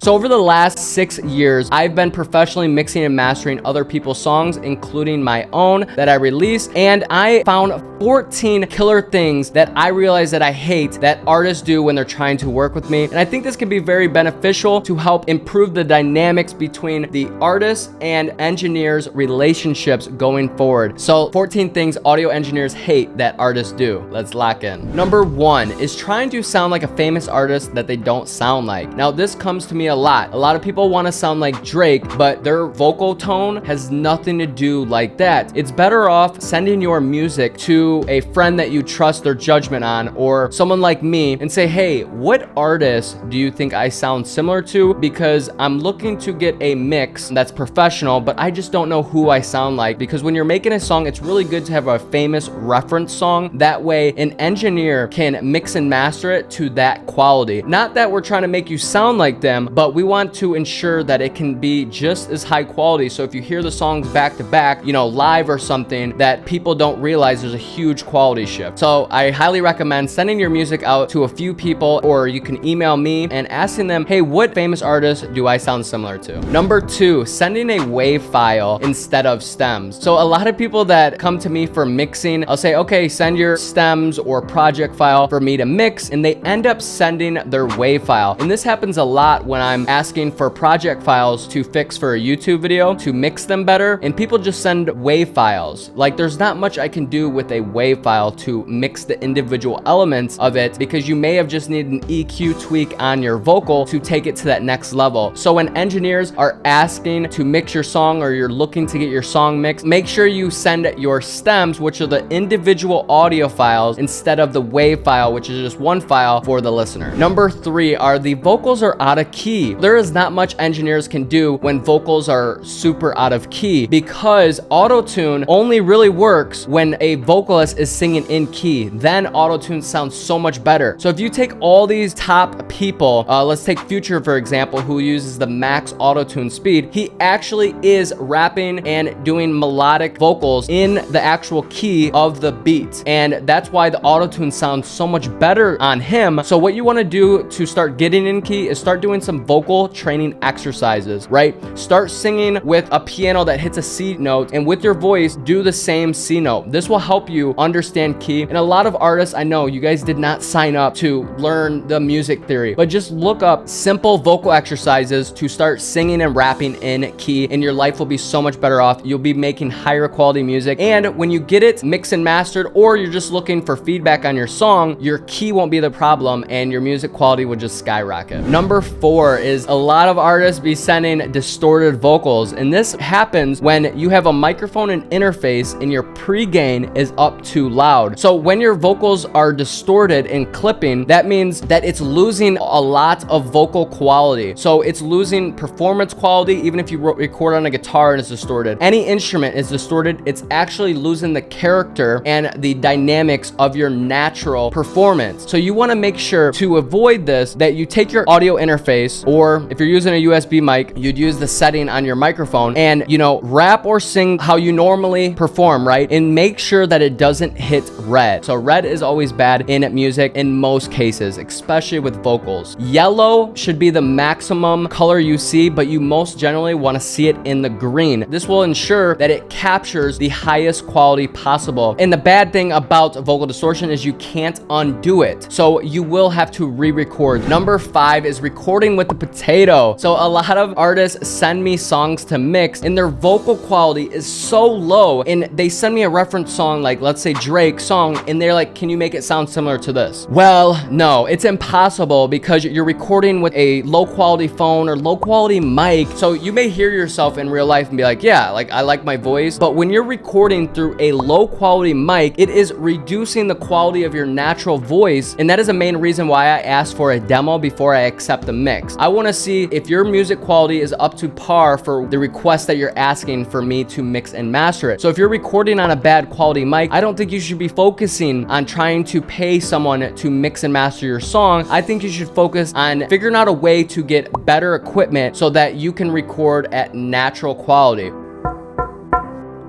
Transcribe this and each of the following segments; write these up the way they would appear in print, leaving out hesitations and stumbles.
So over the last 6 years, I've been professionally mixing and mastering other people's songs, including my own that I released, and I found 14 killer things that I realize that I hate that artists do when they're trying to work with me. And I think this can be very beneficial to help improve the dynamics between the artists and engineers' relationships going forward. So 14 things audio engineers hate that artists do. Let's lock in. Number 1 is trying to sound like a famous artist that they don't sound like. Now this comes to me a lot. A lot of people want to sound like Drake, but their vocal tone has nothing to do like that. It's better off sending your music to a friend that you trust their judgment on, or someone like me, and say, hey, what artist do you think I sound similar to? Because I'm looking to get a mix that's professional, but I just don't know who I sound like. Because when you're making a song, it's really good to have a famous reference song. That way an engineer can mix and master it to that quality. Not that we're trying to make you sound like them, but we want to ensure that it can be just as high quality. So if you hear the songs back to back, you know, live or something, that people don't realize there's a huge quality shift. So I highly recommend sending your music out to a few people, or you can email me and asking them, hey, what famous artist do I sound similar to? Number 2, sending a WAV file instead of stems. So a lot of people that come to me for mixing, I'll say, okay, send your stems or project file for me to mix, and they end up sending their WAV file. And this happens a lot when I'm asking for project files to fix for a YouTube video to mix them better, and people just send WAV files. Like, there's not much I can do with a WAV file to mix the individual elements of it, because you may have just needed an EQ tweak on your vocal to take it to that next level. So when engineers are asking to mix your song, or you're looking to get your song mixed, make sure you send your stems, which are the individual audio files, instead of the WAV file, which is just one file for the listener. Number 3 are the vocals are out of key. There is not much engineers can do when vocals are super out of key, because auto-tune only really works when a vocalist is singing in key. Then auto-tune sounds so much better. So if you take all these top people, let's take Future for example, who uses the max auto-tune speed, he actually is rapping and doing melodic vocals in the actual key of the beat, and that's why the auto-tune sounds so much better on him. So what you want to do to start getting in key is start doing some vocal training exercises, right? Start singing with a piano that hits a C note, and with your voice do the same C note. This will help you understand key. And a lot of artists, I know you guys did not sign up to learn the music theory, but just look up simple vocal exercises to start singing and rapping in key, and your life will be so much better off. You'll be making higher quality music, and when you get it mixed and mastered, or you're just looking for feedback on your song, your key won't be the problem and your music quality will just skyrocket. Number 4 is a lot of artists be sending distorted vocals, and this happens when you have a microphone and interface and your pre-gain is up too loud. So when your vocals are distorted and clipping, that means that it's losing a lot of vocal quality. So it's losing performance quality. Even if you record on a guitar and it's distorted, any instrument is distorted, it's actually losing the character and the dynamics of your natural performance. So you want to make sure to avoid this, that you take your audio interface, or if you're using a USB mic, you'd use the setting on your microphone and, you know, rap or sing how you normally perform, right? And make sure that it doesn't hit red. So red is always bad in music in most cases, especially with vocals. Yellow should be the maximum color you see, but you most generally want to see it in the green. This will ensure that it captures the highest quality possible. And the bad thing about vocal distortion is you can't undo it. So you will have to re-record. Number 5 is recording with the potato. So a lot of artists send me songs to mix and their vocal quality is so low, and they send me a reference song, like let's say Drake's song, and they're like, can you make it sound similar to this? Well, no, it's impossible, because you're recording with a low quality phone or low quality mic. So you may hear yourself in real life and be like, yeah, like I like my voice, but when you're recording through a low quality mic, it is reducing the quality of your natural voice. And that is the main reason why I asked for a demo before I accept the mix. I want to see if your music quality is up to par for the request that you're asking for me to mix and master it. So if you're recording on a bad quality mic, I don't think you should be focusing on trying to pay someone to mix and master your song. I think you should focus on figuring out a way to get better equipment so that you can record at natural quality.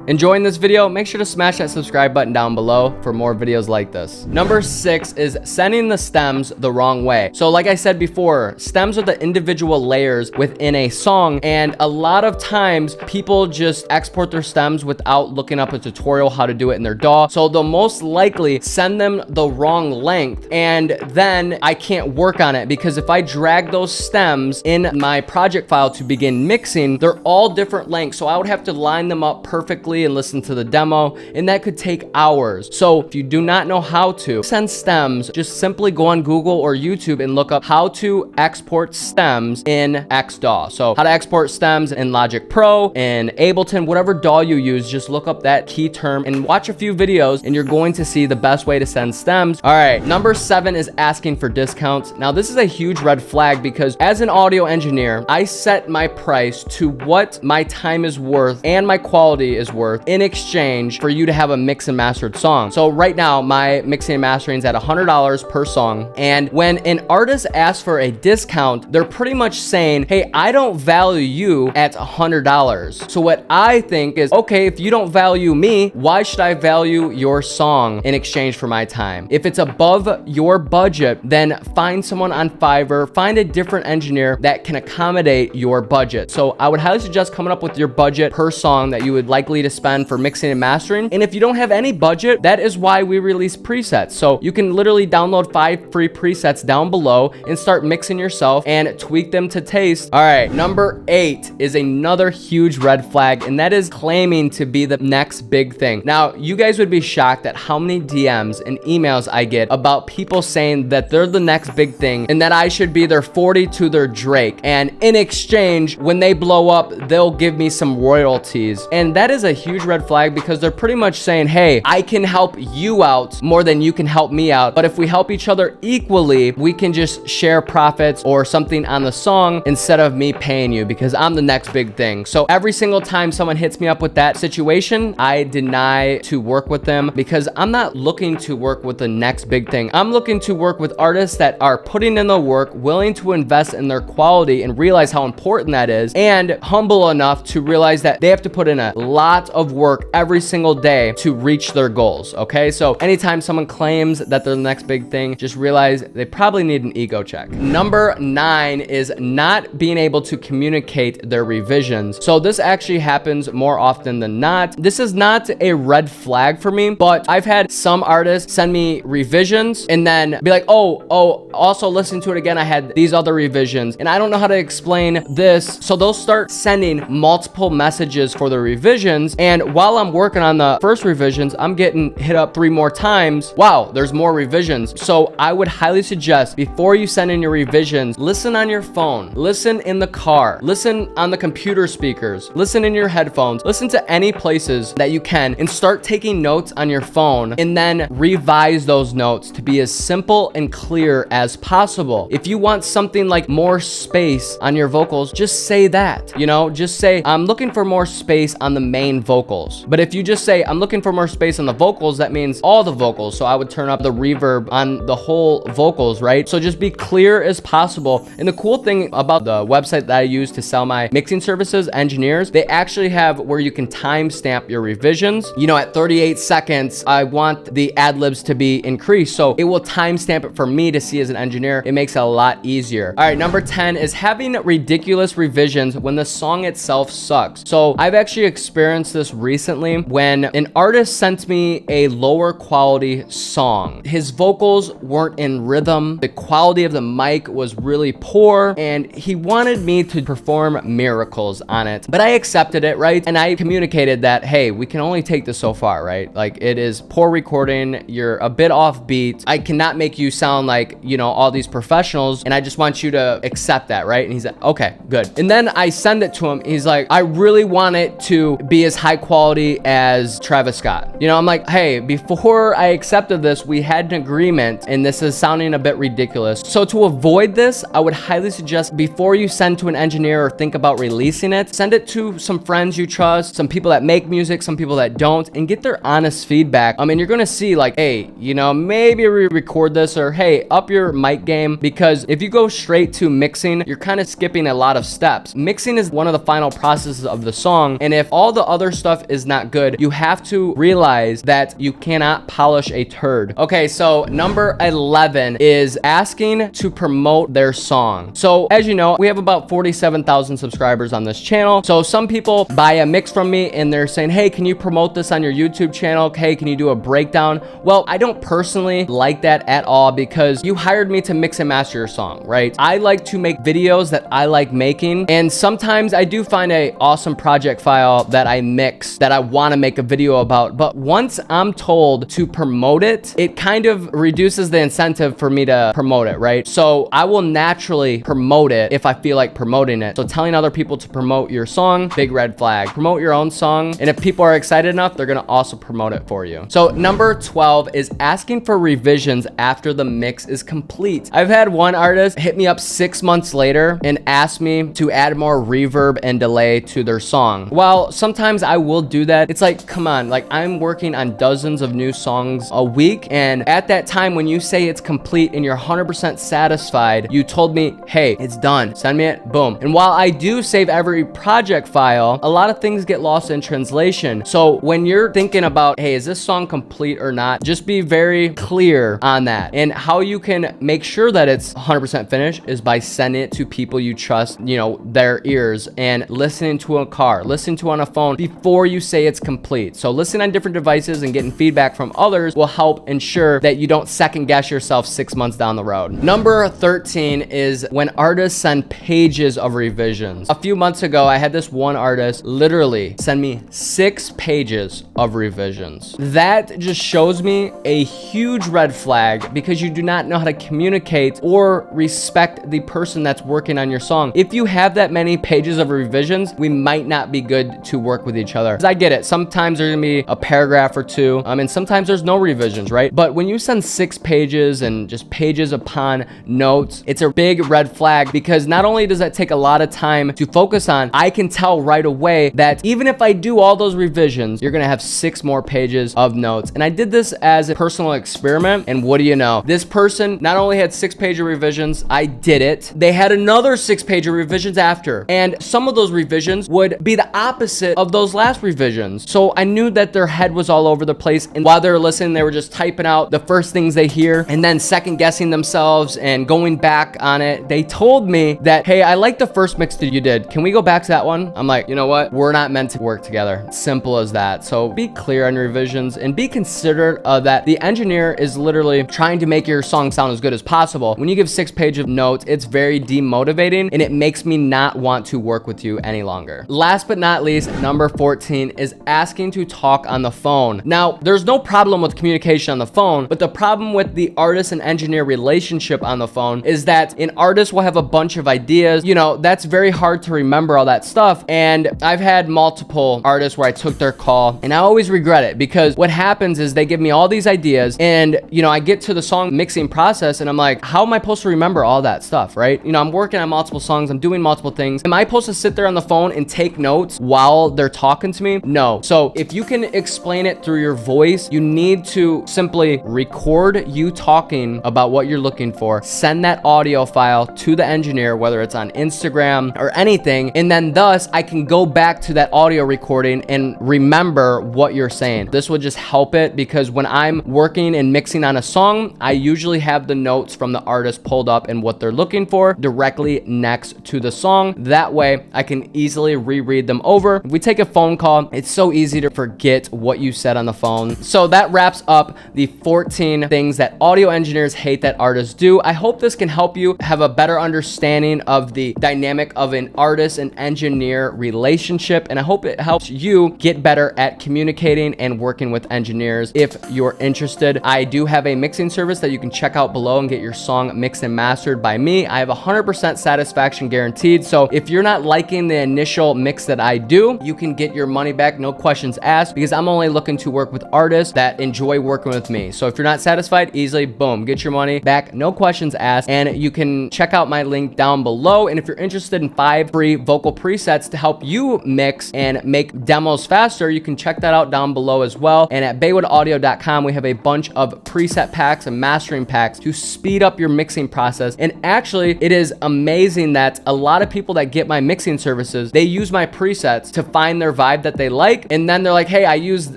Enjoying this video? Make sure to smash that subscribe button down below for more videos like this. Number 6 is sending the stems the wrong way. So like I said before, stems are the individual layers within a song, and a lot of times people just export their stems without looking up a tutorial how to do it in their DAW. So they'll most likely send them the wrong length, and then I can't work on it because if I drag those stems in my project file to begin mixing, they're all different lengths. So I would have to line them up perfectly and listen to the demo, and that could take hours. So if you do not know how to send stems, just simply go on Google or YouTube and look up how to export stems in XDAW. So how to export stems in Logic Pro, in Ableton, whatever DAW you use, just look up that key term and watch a few videos and you're going to see the best way to send stems. All right, number 7 is asking for discounts. Now this is a huge red flag because as an audio engineer, I set my price to what my time is worth and my quality is worth in exchange for you to have a mix and mastered song. So right now, my mixing and mastering is at $100 per song. And when an artist asks for a discount, they're pretty much saying, hey, I don't value you at $100. So what I think is, okay, if you don't value me, why should I value your song in exchange for my time? If it's above your budget, then find someone on Fiverr, find a different engineer that can accommodate your budget. So I would highly suggest coming up with your budget per song that you would likely to spend for mixing and mastering. And if you don't have any budget, that is why we release presets. So you can literally download 5 free presets down below and start mixing yourself and tweak them to taste. All right, number 8 is another huge red flag, and that is claiming to be the next big thing. Now, you guys would be shocked at how many DMs and emails I get about people saying that they're the next big thing and that I should be their 40 to their Drake. And in exchange, when they blow up, they'll give me some royalties. And that is a huge red flag because they're pretty much saying, hey, I can help you out more than you can help me out. But if we help each other equally, we can just share profits or something on the song instead of me paying you because I'm the next big thing. So every single time someone hits me up with that situation, I deny to work with them because I'm not looking to work with the next big thing. I'm looking to work with artists that are putting in the work, willing to invest in their quality and realize how important that is, and humble enough to realize that they have to put in a lot of work every single day to reach their goals. Okay, so anytime someone claims that they're the next big thing, just realize they probably need an ego check. Number 9 is not being able to communicate their revisions. So this actually happens more often than not. This is not a red flag for me, but I've had some artists send me revisions and then be like, oh, also listen to it again, I had these other revisions and I don't know how to explain this. So they'll start sending multiple messages for the revisions, and while I'm working on the first revisions, I'm getting hit up 3 more times. Wow, there's more revisions. So I would highly suggest before you send in your revisions, listen on your phone, listen in the car, listen on the computer speakers, listen in your headphones, listen to any places that you can, and start taking notes on your phone and then revise those notes to be as simple and clear as possible. If you want something like more space on your vocals, just say that, you know, just say, I'm looking for more space on the main vocals. But if you just say, I'm looking for more space on the vocals, that means all the vocals. So I would turn up the reverb on the whole vocals, right? So just be clear as possible. And the cool thing about the website that I use to sell my mixing services, Engineers, they actually have where you can timestamp your revisions. You know, at 38 seconds, I want the ad-libs to be increased. So it will timestamp it for me to see as an engineer. It makes it a lot easier. All right, number 10 is having ridiculous revisions when the song itself sucks. So I've actually experienced this recently when an artist sent me a lower quality song. His vocals weren't in rhythm. The quality of the mic was really poor and he wanted me to perform miracles on it. But I accepted it, right? And I communicated that, hey, we can only take this so far, right? Like, it is poor recording. You're a bit off beat. I cannot make you sound like, you know, all these professionals, and I just want you to accept that, right? And he's like, okay, good. And then I send it to him. He's like, I really want it to be as high quality as Travis Scott. You know, I'm like, hey, before I accepted this, we had an agreement and this is sounding a bit ridiculous. So to avoid this, I would highly suggest before you send to an engineer or think about releasing it, send it to some friends you trust, some people that make music, some people that don't, and get their honest feedback. I mean, you're gonna see like, hey, you know, maybe re-record this, or hey, up your mic game, because if you go straight to mixing, you're kind of skipping a lot of steps. Mixing is one of the final processes of the song, and if all the other stuff is not good, you have to realize that you cannot polish a turd. Okay, so number 11 is asking to promote their song. So as you know, we have about 47,000 subscribers on this channel. So some people buy a mix from me and they're saying, hey, can you promote this on your YouTube channel? Hey, can you do a breakdown? Well, I don't personally like that at all because you hired me to mix and master your song, right? I like to make videos that I like making, and sometimes I do find a awesome project file that I mix that I want to make a video about, but once I'm told to promote it, it kind of reduces the incentive for me to promote it, right? So I will naturally promote it if I feel like promoting it. So telling other people to promote your song, big red flag. Promote your own song, and if people are excited enough, they're gonna also promote it for you. So number 12 is asking for revisions after the mix is complete. I've had one artist hit me up 6 months later and ask me to add more reverb and delay to their song. While sometimes I will do that, it's like, come on, like I'm working on dozens of new songs a week, and at that time when you say it's complete and you're 100% satisfied, you told me, hey, it's done, send me it, boom. And while I do save every project file, a lot of things get lost in translation. So when you're thinking about, hey, is this song complete or not, just be very clear on that. And how you can make sure that it's 100% finished is by sending it to people you trust, you know, their ears, and listening to a car, listening to on a phone before you say it's complete. So listening on different devices and getting feedback from others will help ensure that you don't second guess yourself 6 months down the road. Number 13 is when artists send pages of revisions. A few months ago, I had this one artist literally send me 6 pages of revisions. That just shows me a huge red flag because you do not know how to communicate or respect the person that's working on your song. If you have that many pages of revisions, we might not be good to work with each other. I get it. Sometimes there's gonna be a paragraph or two, and sometimes there's no revisions, right? But when you send 6 pages and just pages upon notes, it's a big red flag because not only does that take a lot of time to focus on, I can tell right away that even if I do all those revisions, you're gonna have 6 more pages of notes. And I did this as a personal experiment, and what do you know? This person not only had 6-page revisions, I did it. They had another 6-page revisions after, and some of those revisions would be the opposite of those last revisions. So I knew that their head was all over the place, and while they were listening, they were just typing out the first things they hear and then second guessing themselves and going back on it. They told me that, hey, I like the first mix that you did. Can we go back to that one? I'm like, you know what? We're not meant to work together. Simple as that. So be clear on your revisions and be considerate of that. The engineer is literally trying to make your song sound as good as possible. When you give 6 pages of notes, it's very demotivating and it makes me not want to work with you any longer. Last but not least, number 14 is asking to talk on the phone. Now, there's no problem with communication on the phone, but the problem with the artist and engineer relationship on the phone is that an artist will have a bunch of ideas. You know, that's very hard to remember all that stuff. And I've had multiple artists where I took their call and I always regret it because what happens is they give me all these ideas and, you know, I get to the song mixing process and I'm like, how am I supposed to remember all that stuff, right? You know, I'm working on multiple songs, I'm doing multiple things. Am I supposed to sit there on the phone and take notes while they're talking to me? No. So if you can explain it through your voice, you need to simply record you talking about what you're looking for, send that audio file to the engineer, whether it's on Instagram or anything, and then thus I can go back to that audio recording and remember what you're saying. This would just help it because when I'm working and mixing on a song, I usually have the notes from the artist pulled up and what they're looking for directly next to the song. That way I can easily reread them over. If we take a phone call, it's so easy to forget what you said on the phone. So that wraps up the 14 things that audio engineers hate that artists do. I hope this can help you have a better understanding of the dynamic of an artist and engineer relationship, and I hope it helps you get better at communicating and working with engineers. If you're interested, I do have a mixing service that you can check out below and get your song mixed and mastered by me. I have 100% satisfaction guaranteed. So if you're not liking the initial mix that I do, you can get your money back, no questions asked, because I'm only looking to work with artists that enjoy working with me. So if you're not satisfied, easily, boom, get your money back, no questions asked. And you can check out my link down below. And if you're interested in 5 free vocal presets to help you mix and make demos faster, you can check that out down below as well. And at baywoodaudio.com, we have a bunch of preset packs and mastering packs to speed up your mixing process. And actually, it is amazing that a lot of people that get my mixing services, they use my presets to find their vibe that they like, and then they're like, hey, I used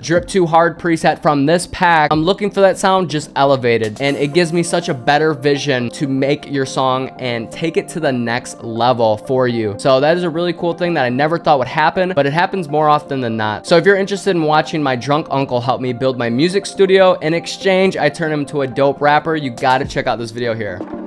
Drip Too Hard preset from this pack, I'm looking for that sound, just elevated. And it gives me such a better vision to make your song and take it to the next level for you. So that is a really cool thing that I never thought would happen, but it happens more often than not. So if you're interested in watching my drunk uncle help me build my music studio, in exchange I turn him into a dope rapper, you gotta check out this video here.